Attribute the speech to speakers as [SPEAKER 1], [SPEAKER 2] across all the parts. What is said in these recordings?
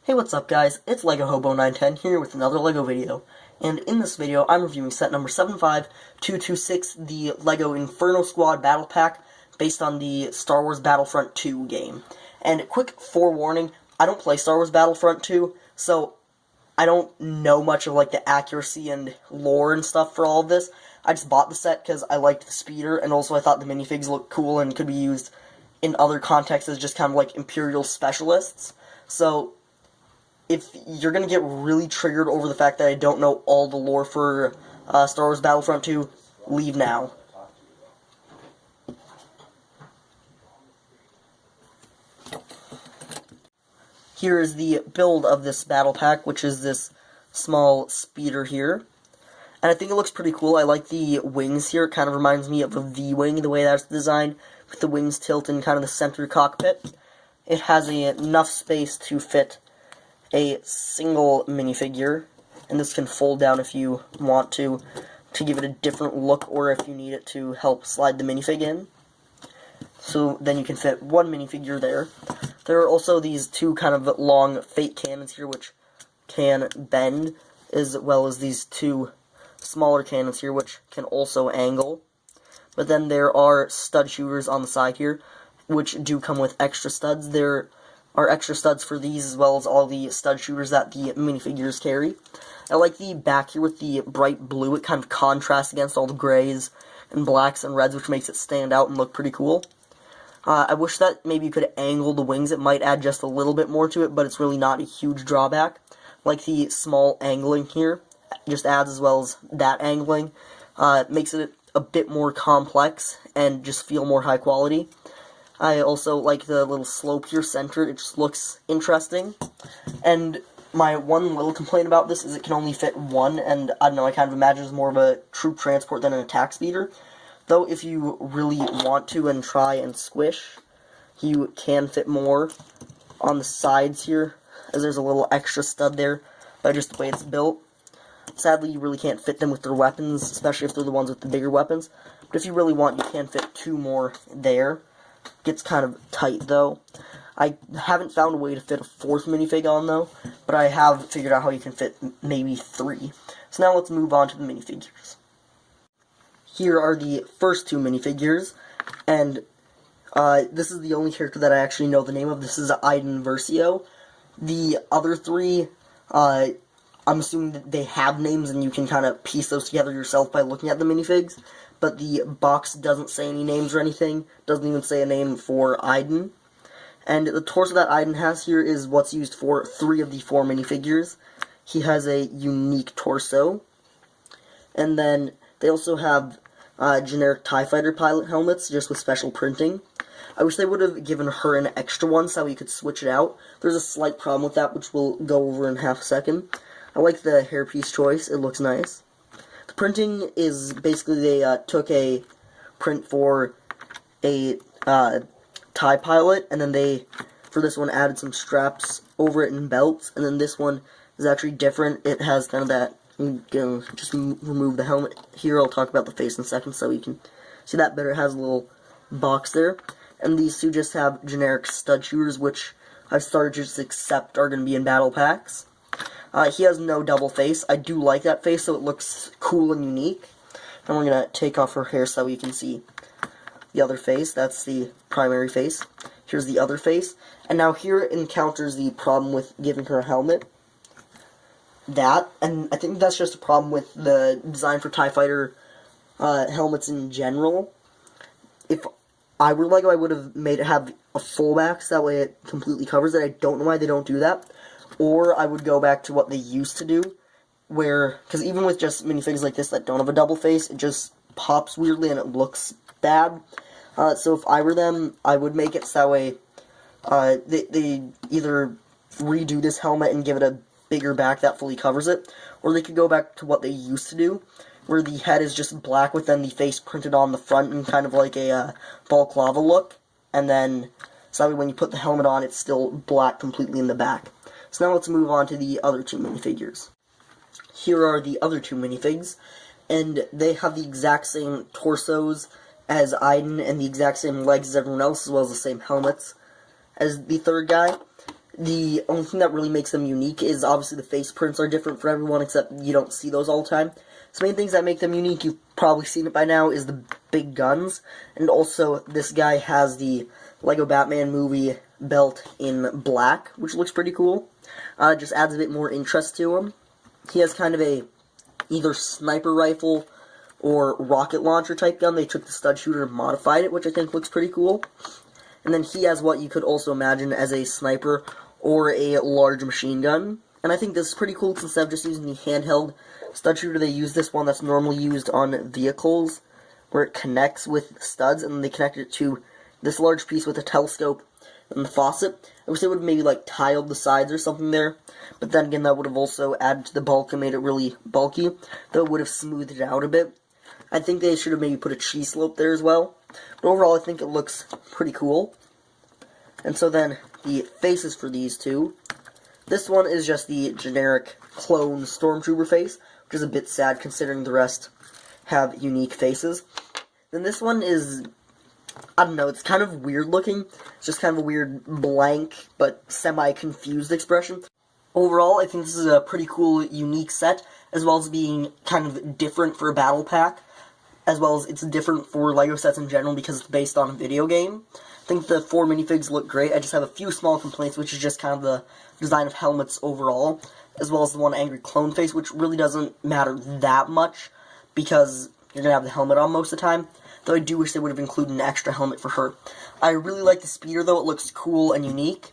[SPEAKER 1] Hey, what's up guys, it's Lego Hobo 910 here with another LEGO video, and in this video I'm reviewing set number 75226, the LEGO Inferno Squad Battle Pack, based on the Star Wars Battlefront 2 game. And quick forewarning, I don't play Star Wars Battlefront 2, so I don't know much of like the accuracy and lore and stuff for all of this. I just bought the set because I liked the speeder, and also I thought the minifigs looked cool and could be used in other contexts as just kind of like Imperial specialists. So if you're going to get really triggered over the fact that I don't know all the lore for Star Wars Battlefront 2, leave now. Here is the build of this battle pack, which is this small speeder here. And I think it looks pretty cool. I like the wings here. It kind of reminds me of a V-wing, the way that's designed, with the wings tilted in kind of the center cockpit. It has enough space to fit a single minifigure, and this can fold down if you want to give it a different look, or if you need it to help slide the minifig in. So then you can fit one minifigure there. There are also these two kind of long fate cannons here, which can bend, as well as these two smaller cannons here, which can also angle. But then there are stud shooters on the side here, which do come with extra studs. There are extra studs for these, as well as all the stud shooters that the minifigures carry. I like the back here with the bright blue. It kind of contrasts against all the grays and blacks and reds, which makes it stand out and look pretty cool. I wish that maybe you could angle the wings. It might add just a little bit more to it, but it's really not a huge drawback. Like the small angling here, just adds as well as that angling. Makes it a bit more complex and just feel more high quality. I also like the little slope here centered. It just looks interesting. And my one little complaint about this is it can only fit one, and I don't know, I kind of imagine it's more of a troop transport than an attack speeder. Though if you really want to and try and squish, you can fit more on the sides here, as there's a little extra stud there by just the way it's built. Sadly, you really can't fit them with their weapons, especially if they're the ones with the bigger weapons. But if you really want, you can fit two more there. Gets kind of tight, though. I haven't found a way to fit a fourth minifig on, though, but I have figured out how you can fit maybe three. So now let's move on to the minifigures. Here are the first two minifigures, and this is the only character that I actually know the name of. This is Iden Versio. The other three, I'm assuming that they have names, and you can kind of piece those together yourself by looking at the minifigs. But the box doesn't say any names or anything. Doesn't even say a name for Iden. And the torso that Iden has here is what's used for 3 of the 4 minifigures. He has a unique torso. And then they also have generic TIE Fighter pilot helmets, just with special printing. I wish they would have given her an extra one so we could switch it out. There's a slight problem with that, which we'll go over in half a second. I like the hairpiece choice. It looks nice. The printing is basically they took a print for a TIE pilot, and then they, for this one, added some straps over it and belts, and then this one is actually different. It has kind of that, I'm going to just remove the helmet here. I'll talk about the face in a second so you can see that better. It has a little box there, and these two just have generic stud shooters, which I've started to just accept are going to be in battle packs. He has no double face. I do like that face, so it looks cool and unique. And we're going to take off her hair so you can see the other face. That's the primary face. Here's the other face. And now here encounters the problem with giving her a helmet. That, and I think that's just a problem with the design for TIE Fighter helmets in general. If I were Lego, I would have made it have a full back, so that way it completely covers it. I don't know why they don't do that. Or I would go back to what they used to do, where, because even with just minifigs like this that don't have a double face, it just pops weirdly and it looks bad. So if I were them, I would make it so that way they either redo this helmet and give it a bigger back that fully covers it, or they could go back to what they used to do, where the head is just black with then the face printed on the front in kind of like a balaclava look, and then so that way when you put the helmet on, it's still black completely in the back. So now let's move on to the other two minifigures. Here are the other two minifigs, and they have the exact same torsos as Iden and the exact same legs as everyone else, as well as the same helmets as the third guy. The only thing that really makes them unique is obviously the face prints are different for everyone, except you don't see those all the time. So main things that make them unique, you've probably seen it by now, is the big guns. And also, this guy has the Lego Batman movie belt in black, which looks pretty cool. Just adds a bit more interest to him. He has kind of a either sniper rifle or rocket launcher type gun. They took the stud shooter and modified it, which I think looks pretty cool. And then he has what you could also imagine as a sniper or a large machine gun. And I think this is pretty cool, because instead of just using the handheld stud shooter, they use this one that's normally used on vehicles, where it connects with studs, and then they connect it to this large piece with a telescope and the faucet. I wish they would have maybe like tiled the sides or something there, but then again, that would have also added to the bulk and made it really bulky, though it would have smoothed it out a bit. I think they should have maybe put a cheese slope there as well, but overall I think it looks pretty cool. And so then, the faces for these two. This one is just the generic clone Stormtrooper face, which is a bit sad considering the rest have unique faces. Then this one is, I don't know, it's kind of weird looking. It's just kind of a weird blank, but semi-confused expression. Overall, I think this is a pretty cool, unique set, as well as being kind of different for a battle pack, as well as it's different for LEGO sets in general because it's based on a video game. I think the 4 minifigs look great. I just have a few small complaints, which is just kind of the design of helmets overall, as well as the one angry clone face, which really doesn't matter that much, because you're going to have the helmet on most of the time, though I do wish they would have included an extra helmet for her. I really like the speeder, though. It looks cool and unique.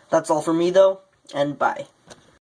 [SPEAKER 1] That's all for me, though, and bye.